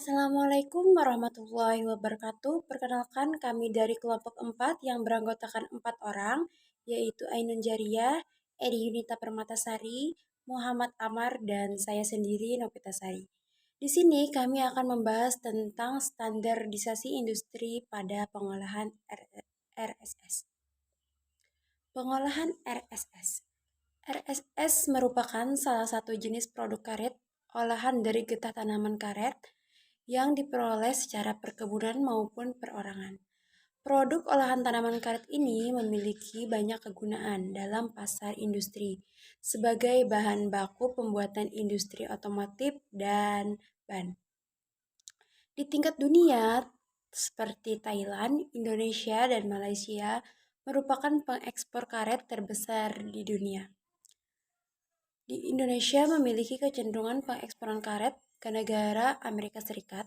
Assalamualaikum warahmatullahi wabarakatuh. Perkenalkan kami dari kelompok 4 yang beranggotakan 4 orang, yaitu Ainun Jariyah, Edi Yunita Permatasari, Muhammad Amar, dan saya sendiri Novitasari. Di sini kami akan membahas tentang standarisasi industri pada pengolahan RSS. Pengolahan RSS. RSS merupakan salah satu jenis produk karet olahan dari getah tanaman karet yang diperoleh secara perkebunan maupun perorangan. Produk olahan tanaman karet ini memiliki banyak kegunaan dalam pasar industri sebagai bahan baku pembuatan industri otomotif dan ban. Di tingkat dunia, seperti Thailand, Indonesia, dan Malaysia, merupakan pengekspor karet terbesar di dunia. Di Indonesia memiliki kecenderungan pengeksporan karet ke negara Amerika Serikat.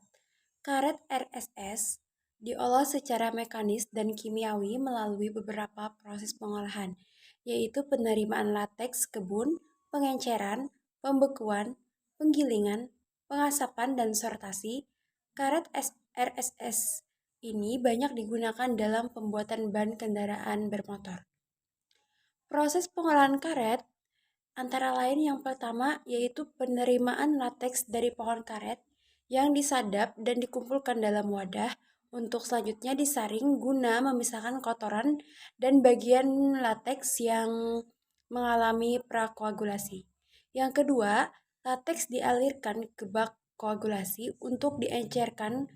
Karet RSS diolah secara mekanis dan kimiawi melalui beberapa proses pengolahan, yaitu penerimaan lateks kebun, pengenceran, pembekuan, penggilingan, pengasapan, dan sortasi. Karet RSS ini banyak digunakan dalam pembuatan ban kendaraan bermotor. Proses pengolahan karet antara lain yang pertama yaitu penerimaan lateks dari pohon karet yang disadap dan dikumpulkan dalam wadah untuk selanjutnya disaring guna memisahkan kotoran dan bagian lateks yang mengalami prakoagulasi. Yang kedua, lateks dialirkan ke bak koagulasi untuk diencerkan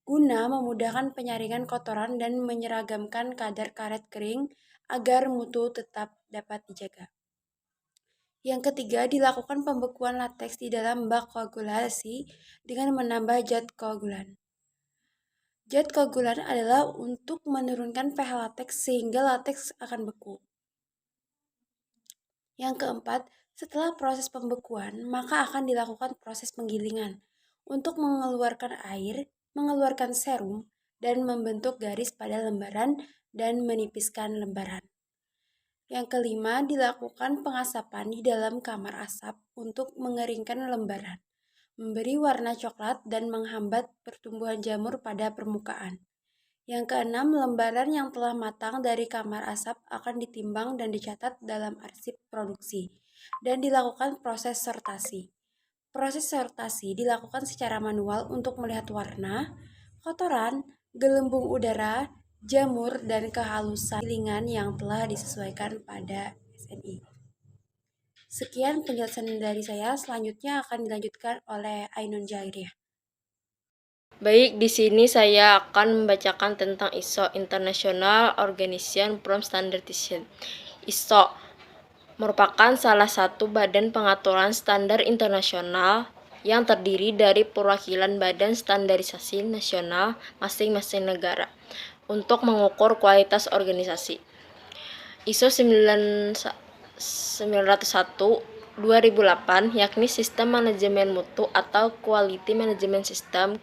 guna memudahkan penyaringan kotoran dan menyeragamkan kadar karet kering agar mutu tetap dapat dijaga. Yang ketiga, dilakukan pembekuan lateks di dalam bak koagulasi dengan menambah zat koagulan. Zat koagulan adalah untuk menurunkan pH lateks sehingga lateks akan beku. Yang keempat, setelah proses pembekuan, maka akan dilakukan proses penggilingan untuk mengeluarkan air, mengeluarkan serum, dan membentuk garis pada lembaran dan menipiskan lembaran. Yang kelima, dilakukan pengasapan di dalam kamar asap untuk mengeringkan lembaran, memberi warna coklat dan menghambat pertumbuhan jamur pada permukaan. Yang keenam, lembaran yang telah matang dari kamar asap akan ditimbang dan dicatat dalam arsip produksi dan dilakukan proses sortasi. Proses sortasi dilakukan secara manual untuk melihat warna, kotoran, gelembung udara, jamur, dan kehalusan gilingan yang telah disesuaikan pada SNI. Sekian penjelasan dari saya, selanjutnya akan dilanjutkan oleh Ainun Jariyah. Baik, di sini saya akan membacakan tentang ISO International Organization for Standardization. ISO merupakan salah satu badan pengaturan standar internasional yang terdiri dari perwakilan badan standarisasi nasional masing-masing negara untuk mengukur kualitas organisasi. ISO 901/2008 yakni Sistem Manajemen Mutu atau Quality Management System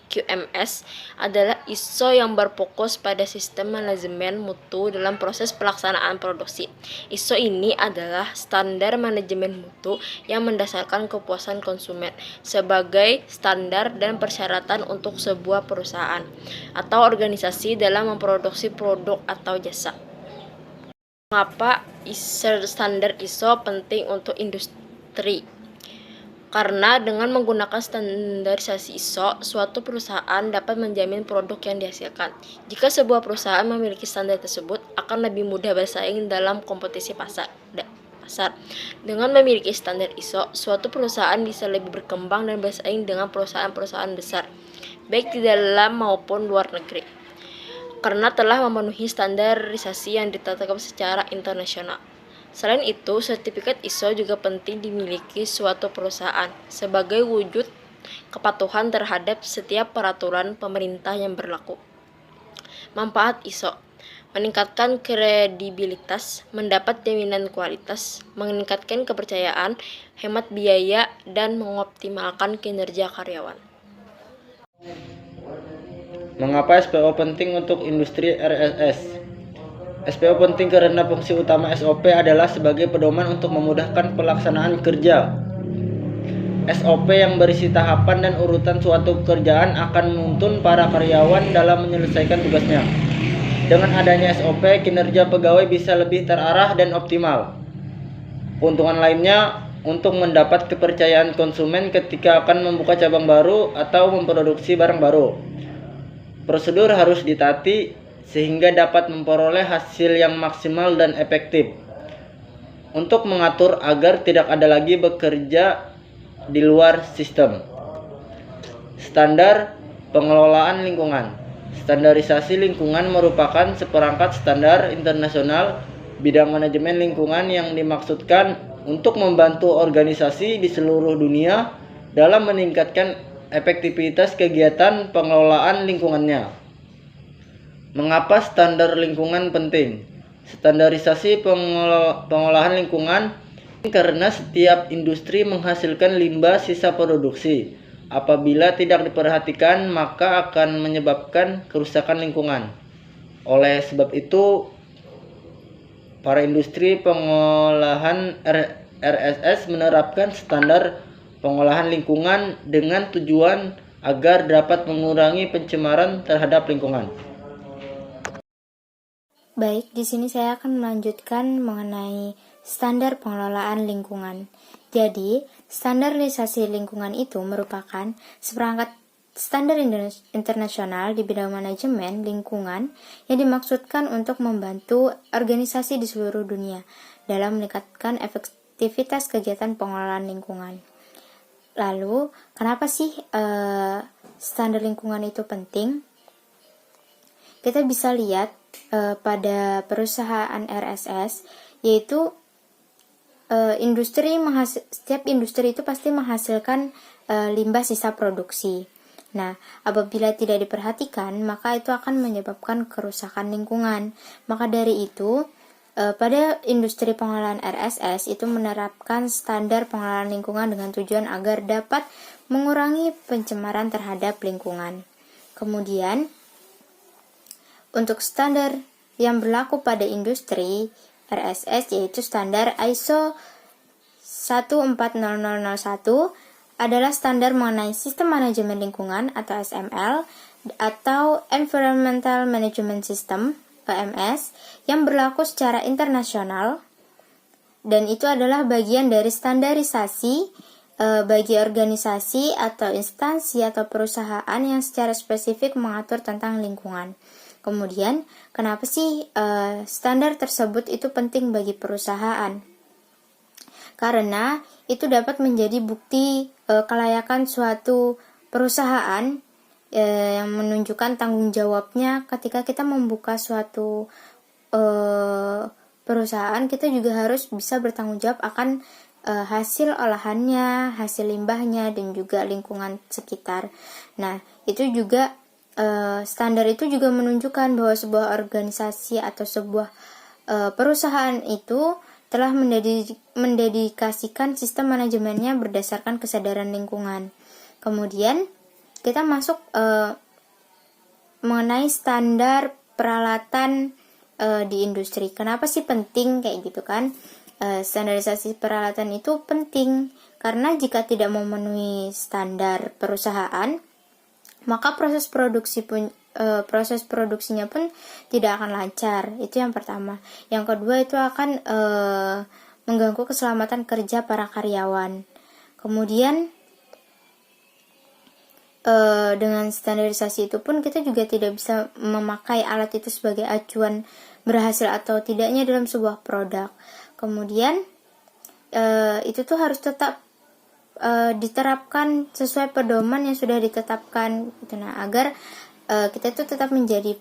QMS adalah ISO yang berfokus pada sistem manajemen mutu dalam proses pelaksanaan produksi. ISO ini adalah standar manajemen mutu yang mendasarkan kepuasan konsumen sebagai standar dan persyaratan untuk sebuah perusahaan atau organisasi dalam memproduksi produk atau jasa. Mengapa standar ISO penting untuk industri? Karena dengan menggunakan standarisasi ISO, suatu perusahaan dapat menjamin produk yang dihasilkan. Jika sebuah perusahaan memiliki standar tersebut, akan lebih mudah bersaing dalam kompetisi pasar. Dengan memiliki standar ISO, suatu perusahaan bisa lebih berkembang dan bersaing dengan perusahaan-perusahaan besar, baik di dalam maupun luar negeri, karena telah memenuhi standarisasi yang ditetapkan secara internasional. Selain itu, sertifikat ISO juga penting dimiliki suatu perusahaan sebagai wujud kepatuhan terhadap setiap peraturan pemerintah yang berlaku. Manfaat ISO: meningkatkan kredibilitas, mendapat jaminan kualitas, meningkatkan kepercayaan, hemat biaya, dan mengoptimalkan kinerja karyawan. Mengapa SPO penting untuk industri RSS? SPO penting karena fungsi utama SOP adalah sebagai pedoman untuk memudahkan pelaksanaan kerja. SOP yang berisi tahapan dan urutan suatu pekerjaan akan menuntun para karyawan dalam menyelesaikan tugasnya. Dengan adanya SOP, kinerja pegawai bisa lebih terarah dan optimal. Keuntungan lainnya, untuk mendapat kepercayaan konsumen ketika akan membuka cabang baru atau memproduksi barang baru. Prosedur harus ditaati sehingga dapat memperoleh hasil yang maksimal dan efektif. Untuk mengatur agar tidak ada lagi bekerja di luar sistem. Standar pengelolaan lingkungan. Standarisasi lingkungan merupakan seperangkat standar internasional bidang manajemen lingkungan yang dimaksudkan untuk membantu organisasi di seluruh dunia dalam meningkatkan efektivitas kegiatan pengelolaan lingkungannya. Mengapa standar lingkungan penting? Standarisasi pengolahan lingkungan karena setiap industri menghasilkan limbah sisa produksi. Apabila tidak diperhatikan, maka akan menyebabkan kerusakan lingkungan. Oleh sebab itu, para industri pengolahan RSS menerapkan standar pengolahan lingkungan dengan tujuan agar dapat mengurangi pencemaran terhadap lingkungan. Baik, di sini saya akan melanjutkan mengenai standar pengelolaan lingkungan. Jadi, standarisasi lingkungan itu merupakan seperangkat standar internasional di bidang manajemen lingkungan yang dimaksudkan untuk membantu organisasi di seluruh dunia dalam meningkatkan efektivitas kegiatan pengelolaan lingkungan. Lalu, kenapa sih standar lingkungan itu penting? Kita bisa lihat pada perusahaan RSS, yaitu setiap industri itu pasti menghasilkan limbah sisa produksi. Nah, apabila tidak diperhatikan, maka itu akan menyebabkan kerusakan lingkungan. Maka dari itu, pada industri pengolahan RSS itu menerapkan standar pengelolaan lingkungan dengan tujuan agar dapat mengurangi pencemaran terhadap lingkungan. Kemudian, untuk standar yang berlaku pada industri RSS yaitu standar ISO 14001 adalah standar mengenai sistem manajemen lingkungan atau SML atau Environmental Management System (EMS) yang berlaku secara internasional, dan itu adalah bagian dari standarisasi bagi organisasi atau instansi atau perusahaan yang secara spesifik mengatur tentang lingkungan. Kemudian, kenapa sih standar tersebut itu penting bagi perusahaan? Karena itu dapat menjadi bukti kelayakan suatu perusahaan yang menunjukkan tanggung jawabnya ketika kita membuka suatu perusahaan. Kita juga harus bisa bertanggung jawab akan hasil olahannya, hasil limbahnya, dan juga lingkungan sekitar. Nah, itu juga standar itu juga menunjukkan bahwa sebuah organisasi atau sebuah perusahaan itu telah mendedikasikan sistem manajemennya berdasarkan kesadaran lingkungan. Kemudian kita masuk mengenai standar peralatan di industri. Kenapa sih penting kayak gitu kan? Standarisasi peralatan itu penting karena jika tidak memenuhi standar perusahaan, maka proses produksinya pun tidak akan lancar. Itu yang pertama. Yang kedua, itu akan mengganggu keselamatan kerja para karyawan. Kemudian dengan standarisasi itu pun kita juga tidak bisa memakai alat itu sebagai acuan berhasil atau tidaknya dalam sebuah produk. Kemudian itu tuh harus tetap diterapkan sesuai pedoman yang sudah ditetapkan gitu. Nah, agar kita itu tetap menjadi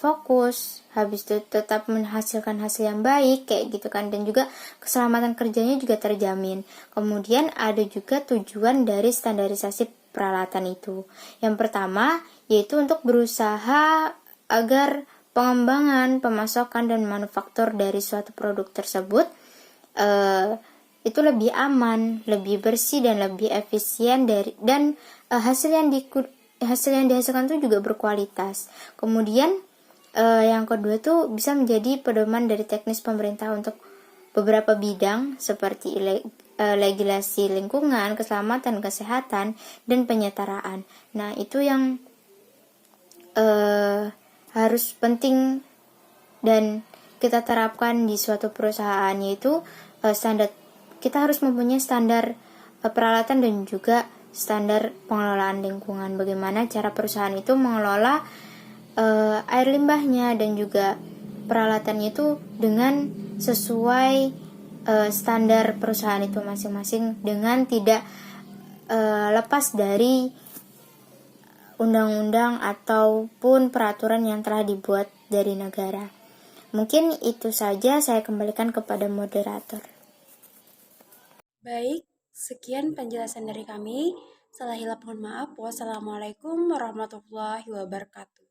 fokus, habis itu tetap menghasilkan hasil yang baik kayak gitu kan, dan juga keselamatan kerjanya juga terjamin. Kemudian ada juga tujuan dari standarisasi peralatan itu. Yang pertama yaitu untuk berusaha agar pengembangan, pemasakan, dan manufaktur dari suatu produk tersebut itu lebih aman, lebih bersih, dan lebih efisien dan hasil yang dihasilkan itu juga berkualitas. Kemudian yang kedua itu bisa menjadi pedoman dari teknis pemerintah untuk beberapa bidang seperti regulasi lingkungan, keselamatan, kesehatan, dan penyetaraan. Nah, itu yang harus penting dan kita terapkan di suatu perusahaan, yaitu standar. Kita harus mempunyai standar peralatan dan juga standar pengelolaan lingkungan. Bagaimana cara perusahaan itu mengelola air limbahnya dan juga peralatannya itu dengan sesuai standar perusahaan itu masing-masing, dengan tidak lepas dari undang-undang ataupun peraturan yang telah dibuat dari negara. Mungkin itu saja, saya kembalikan kepada moderator. Baik, sekian penjelasan dari kami. Salah hilap mohon maaf. Wassalamualaikum warahmatullahi wabarakatuh.